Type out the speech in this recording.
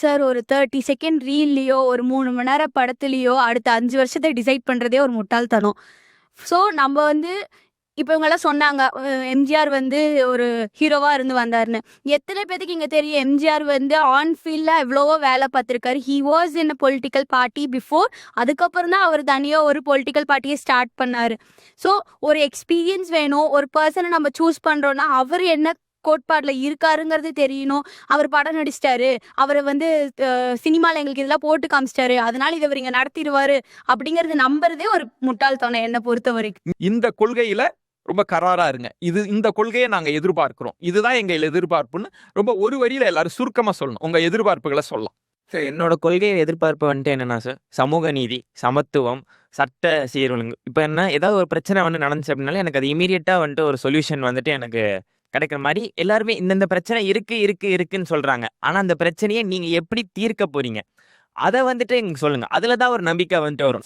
Sir ஒரு 30 second ரீல்லையோ ஒரு 3 மணி நேரம் படத்துலையோ அடுத்த 5 வருஷத்தை டிசைட் பண்றதே ஒரு முட்டாள்தனம். ஸோ நம்ம வந்து இப்போ இவங்கெல்லாம் சொன்னாங்க எம்ஜிஆர் வந்து ஒரு ஹீரோவா இருந்து வந்தாருன்னு. எத்தனை பேத்துக்கு இங்க தெரியும் எம்ஜிஆர் வந்து ஆன் ஃபீல்ட்ல எவ்வளவோ வேலை பார்த்திருக்காரு. He was in political party before. அதுக்கப்புறம் தான் அவர் தனியா ஒரு பொலிட்டிக்கல் பார்ட்டியை ஸ்டார்ட் பண்ணாரு. ஸோ ஒரு எக்ஸ்பீரியன்ஸ் வேணும். ஒரு பர்சனை நம்ம சூஸ் பண்றோம்னா அவர் என்ன கோட்பாடுல இருக்காருங்கிறது தெரியணும். அவர் படம் நடிச்சிட்டாரு, அவரை வந்து சினிமால எங்களுக்கு இதெல்லாம் போட்டு காமிச்சிட்டாரு, அதனால இதை இவர் இங்க நடத்திடுவாரு அப்படிங்கறது நம்புறதே ஒரு முட்டாள்தனம் என்னை பொறுத்த வரைக்கும். இந்த கொள்கையில ரொம்ப கராரா இருங்க. இந்த கொள்கையை நாங்க எதிர்பார்க்கிறோம், இதுதான் எங்க எதிர்பார்ப்புன்னு ரொம்ப ஒரு வரியில எல்லாரும் சுருக்கமா சொல்லணும். உங்க எதிர்பார்ப்புகளை சொல்லலாம். சார் என்னோட கொள்கை எதிர்பார்ப்பு வந்துட்டு என்னன்னா சார், சமூக நீதி, சமத்துவம், சட்ட சீரொழுங்கு. இப்போ என்ன ஏதாவது ஒரு பிரச்சனை வந்து நடந்துச்சு அப்படின்னாலும் எனக்கு அது இமீடியட்டா வந்துட்டு ஒரு சொல்யூஷன் வந்துட்டு எனக்கு கிடைக்கிற மாதிரி எல்லாருமே இந்தந்த பிரச்சனை இருக்குன்னு சொல்றாங்க. ஆனா அந்த பிரச்சனையை நீங்க எப்படி தீர்க்க போறீங்க அதை வந்துட்டு எங்களுக்கு சொல்லுங்க. அதுலதான் ஒரு நம்பிக்கை வந்துட்டு வரும்.